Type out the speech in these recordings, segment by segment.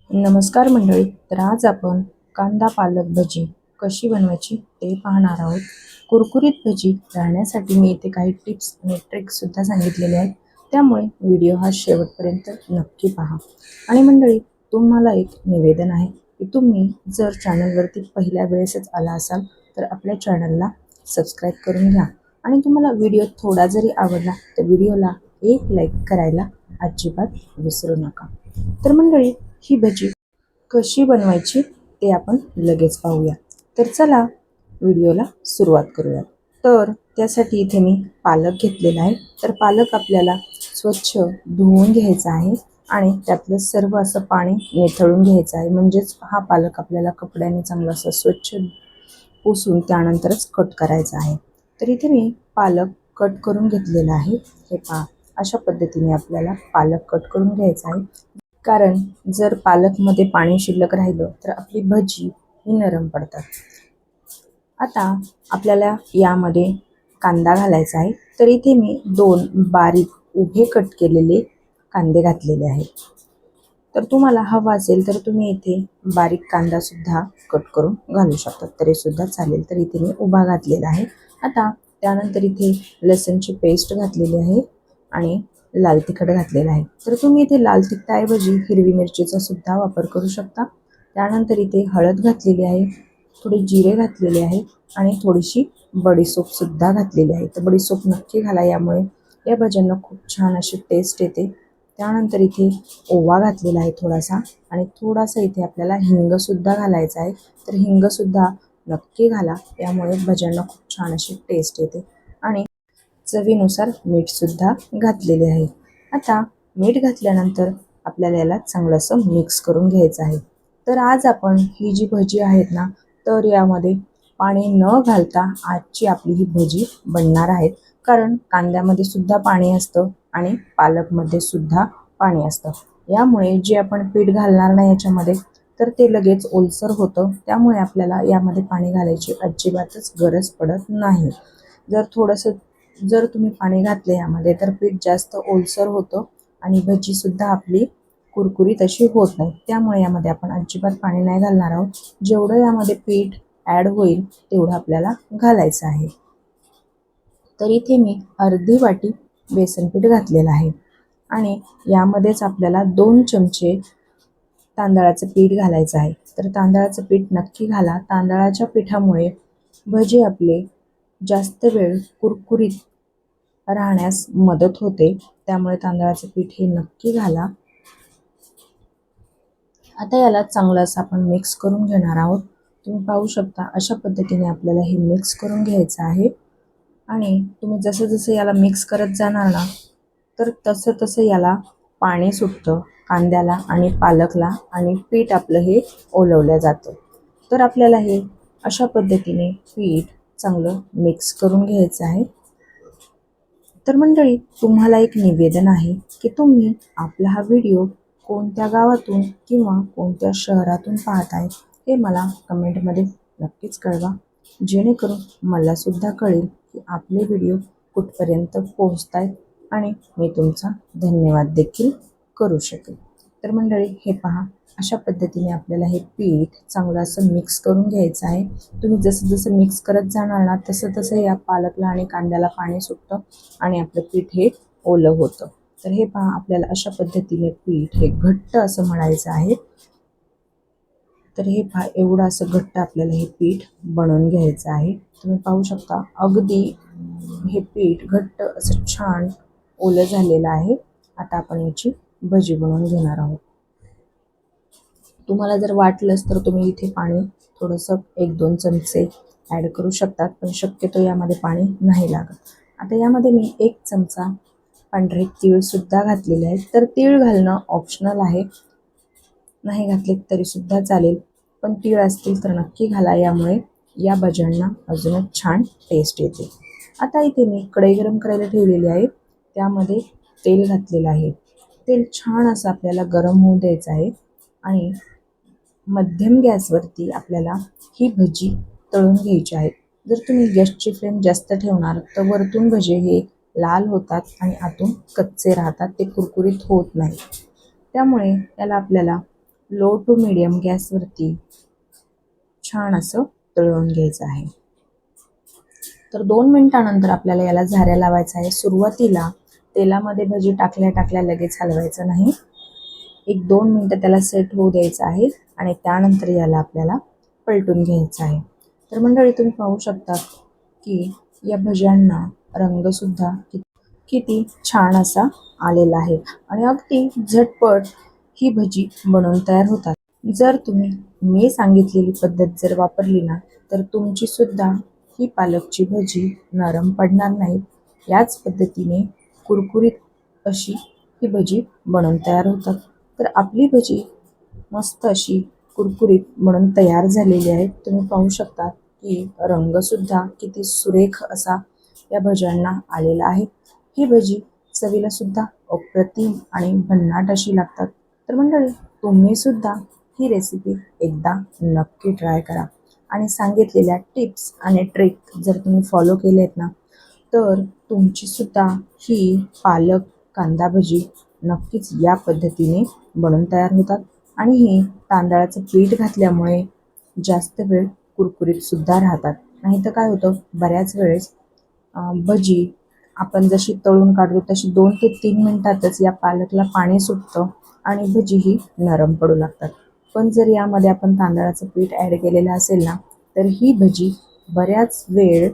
नमस्कार मंडळी. तर आज आपण कांदा पालक भजी कशी बनवायची ते पाहणार आहोत. कुरकुरीत भजी राहण्यासाठी मी इथे काही टिप्स आणि ट्रिक्ससुद्धा सांगितलेले आहेत, त्यामुळे व्हिडिओ हा शेवटपर्यंत नक्की पहा. आणि मंडळी, तुम्हाला एक निवेदन आहे की तुम्ही जर चॅनलवरती पहिल्या वेळेसच आला असाल तर आपल्या चॅनलला सबस्क्राईब करून घ्या. आणि तुम्हाला व्हिडिओ थोडा जरी आवडला तर व्हिडिओला एक लाईक करायला अजिबात विसरू नका. तर मंडळी, ही भजी कशी बनवायची ते आपण लगेच पाहूया. तर चला व्हिडिओला सुरुवात करूया. तर त्यासाठी इथे मी पालक घेतलेला आहे. तर पालक आपल्याला स्वच्छ धुवून घ्यायचा आहे आणि त्यातलं सर्व असं पाणी निथळून घ्यायचं आहे. म्हणजेच हा पालक आपल्याला कपड्याने चांगला असं स्वच्छ पुसून त्यानंतरच कट करायचा आहे. तर इथे मी पालक कट करून घेतलेला आहे. हे पहा, अशा पद्धतीने आपल्याला पालक कट करून घ्यायचा आहे. कारण जर पालकमध्ये पाणी शिल्लक राहिलं तर आपली भजी ही नरम पडतात. आता आपल्याला यामध्ये कांदा घालायचा आहे. तर इथे मी 2 बारीक उभे कट केलेले कांदे घातलेले आहेत. तर तुम्हाला हवा असेल तर तुम्ही इथे बारीक कांदासुद्धा कट करून घालू शकतात, तरीसुद्धा चालेल. तर इथे मी उभा घातलेला आहे. आता त्यानंतर इथे लसूणची पेस्ट घातलेली आहे आणि लाल तिखट घातलेलं आहे. तर तुम्ही इथे लाल तिखटाऐवजी हिरवी मिरचीचा सुद्धा वापर करू शकता. त्यानंतर इथे हळद घातलेली आहे, थोडे जिरे घातलेले आहे आणि थोडीशी बडीशोपसुद्धा घातलेली आहे. तर बडीशोप नक्की घाला, यामुळे या भाज्यांना खूप छान अशी टेस्ट येते. त्यानंतर इथे ओवा घातलेला आहे थोडासा आणि थोडासा इथे आपल्याला हिंगसुद्धा घालायचा आहे. तर हिंगसुद्धा नक्की घाला, यामुळे भाज्यांना खूप छान अशी टेस्ट येते. आणि चवीनुसार मीठसुद्धा घातलेले आहे. आता मीठ घातल्यानंतर आपल्याला याला चांगलं असं मिक्स करून घ्यायचं आहे. तर आज आपण ही जी भजी आहेत ना, तर यामध्ये पाणी न घालता आजची आपली ही भजी बनणार आहेत. कारण कांद्यामध्ये सुद्धा पाणी असतं आणि पालकमध्ये सुद्धा पाणी असतं. यामुळे जे आपण पीठ घालणार नाही याच्यामध्ये, तर ते लगेच ओलसर होतं. त्यामुळे आपल्याला यामध्ये पाणी घालायची अजिबातच गरज पडत नाही. जर तुम्ही पाणी घातले यामध्ये तर पीठ जास्त ओलसर होतं आणि भजीसुद्धा आपली कुरकुरीत अशी होत नाही. त्यामुळे यामध्ये आपण अजिबात पाणी नाही घालणार आहोत. जेवढं यामध्ये पीठ ॲड होईल तेवढं आपल्याला घालायचं आहे. तर इथे मी अर्धी वाटी बेसन पीठ घातलेलं आहे आणि यामध्येच आपल्याला 2 चमचे तांदळाचं पीठ घालायचं आहे. तर तांदळाचं पीठ नक्की घाला. तांदळाच्या पिठामुळे भजे आपले जास्त वेळ कुरकुरीत राहण्यास मदत होते. त्यामुळे तांदळाचं पीठ हे नक्की घाला. आता याला चांगलं असं आपण मिक्स करून घेणार आहोत. तुम्ही पाहू शकता अशा पद्धतीने आपल्याला हे मिक्स करून घ्यायचं आहे. आणि तुम्ही जसं जसं याला मिक्स करत जाणार ना, तर तसं तसं याला पाणी सुटतं कांद्याला आणि पालकला आणि पीठ आपलं हे ओलवलं जातं. तर आपल्याला हे अशा पद्धतीने पीठ चांगलं मिक्स करून घ्यायचं आहे. तर मंडळी, तुम्हाला एक निवेदन आहे की तुम्ही आपला हा व्हिडिओ कोणत्या गावातून किंवा कोणत्या शहरातून पाहताय हे मला कमेंटमध्ये नक्कीच कळवा, जेणेकरून मलासुद्धा कळेल की आपले व्हिडिओ कुठपर्यंत पोहोचत आहेत आणि मी तुमचा धन्यवाद देखील करू शकेल. तर मंडळी, हे पहा, अशा पद्धतीने आपल्याला हे पीठ चांगलं असं मिक्स करून घ्यायचं आहे. तुम्ही जसं जसं मिक्स करत जाणार ना, तसं तसं या पालकला आणि कांद्याला पाणी सुटतं आणि आपलं पीठ हे ओलं होतं. तर हे पहा, आपल्याला अशा पद्धतीने पीठ हे घट्ट असं मळायचं आहे. तर हे पहा, एवढं असं घट्ट आपल्याला हे पीठ बनवून घ्यायचं आहे. तुम्ही पाहू शकता अगदी हे पीठ घट्ट असं छान ओलं झालेलं आहे. आता आपण याची भजी बनवून घेणार आहोत. तुम्हाला जर वाटलंच तर तुम्ही इथे पाणी थोडंसं 1-2 चमचे ॲड करू शकतात, पण शक्यतो यामध्ये पाणी नाही लागत. आता यामध्ये मी 1 चमचा पांढरे तीळसुद्धा घातलेले आहेत. तर तीळ घालणं ऑप्शनल आहे, नाही घातले तरीसुद्धा चालेल, पण तीळ असतील तर नक्की घाला, यामुळे या भज्यांना अजूनच छान टेस्ट येते. आता इथे मी कढई गरम करायला ठेवलेली आहे. त्यामध्ये तेल घातलेलं आहे. तेल छान असं आपल्याला गरम होऊ द्यायचं आहे आणि मध्यम गॅसवरती आपल्याला ही भजी तळून घ्यायची आहे. जर तुम्ही गॅसची फ्लेम जास्त ठेवणार तर वरतून भजे हे लाल होतात आणि आतून कच्चे राहतात, ते कुरकुरीत होत नाही. त्यामुळे याला आपल्याला लो टू मीडियम गॅसवरती छान असं तळून घ्यायचं आहे. तर 2 मिनिटानंतर आपल्याला याला झाऱ्या लावायचा आहे. सुरुवातीला तेलामध्ये भजी टाकल्या टाकल्या लगेच हलवायचं नाही. 1-2 मिनटं त्याला सेट होऊ द्यायचं आहे आणि त्यानंतर याला आपल्याला पलटून घ्यायचं आहे. तर मंडळी, तुम्ही पाहू शकता की या भज्यांना रंगसुद्धा किती छान असा आलेला आहे आणि अगदी झटपट ही भजी बनवून तयार होतात. जर तुम्ही मी सांगितलेली पद्धत जर वापरली ना, तर तुमची सुद्धा ही पालकची भजी नरम पडणार नाही. याच पद्धतीने कुरकुरीत अशी ही भजी बनवून तयार होतात. तर आपली भजी मस्त अशी कुरकुरीत बनून तयार झालेली आहे. तुम्ही पाहू शकता की रंगसुद्धा किती सुरेख असा या भज्यांना आलेला आहे. ही भजी चवीला सुद्धा अप्रतिम आणि भन्नाट अशी लागतात. तर मंडळी, तुम्ही सुद्धा ही रेसिपी एकदा नक्की ट्राय करा आणि सांगितलेल्या टिप्स आणि ट्रिक जर तुम्ही फॉलो केलेत ना, तर तुमची सुद्धा ही पालक कांदा भजी नक्कीच या पद्धतीने बनून तयार होतात. आणि ही तांदळाचं पीठ घातल्यामुळे जास्त वेळ कुरकुरीत सुद्धा राहतात. नाहीतर काय होतं, बऱ्याच वेळेस भजी आपण जशी तळून काढतो तशी 2 ते 3 मिनिटातच या पालकला पाणी सुटतं आणि भजी ही नरम पडू लागतात. पण जर यामध्ये आपण तांदळाचं पीठ ॲड केलेलं असेल ना, तर ही भजी बऱ्याच वेळ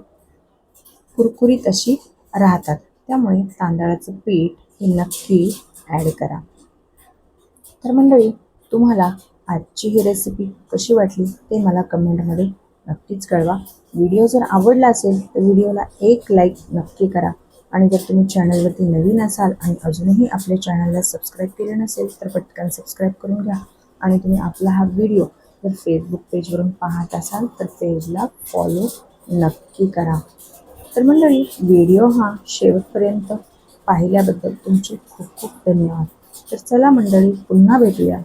कुरकुरीत अशी राहतात. त्यामुळे तांदळाचं पीठ हे नक्की ॲड करा. तर मंडळी, तुम्हाला आजची ही रेसिपी कशी वाटली ते मला कमेंटमध्ये नक्कीच कळवा. व्हिडिओ जर आवडला असेल तर व्हिडिओला एक लाईक नक्की करा आणि जर तुम्ही चॅनलवरती नवीन असाल आणि अजूनही आपल्या चॅनलला सबस्क्राईब केले नसेल तर पटकन सबस्क्राईब करून घ्या. आणि तुम्ही आपला हा व्हिडिओ जर फेसबुक पेजवरून पाहत असाल तर पेजला फॉलो नक्की करा. तर मंडळी, व्हिडिओ हा शेवटपर्यंत पाहिल्याबद्दल तुमचे खूप खूप धन्यवाद. तर चला मंडळी, पुन्हा भेटूया.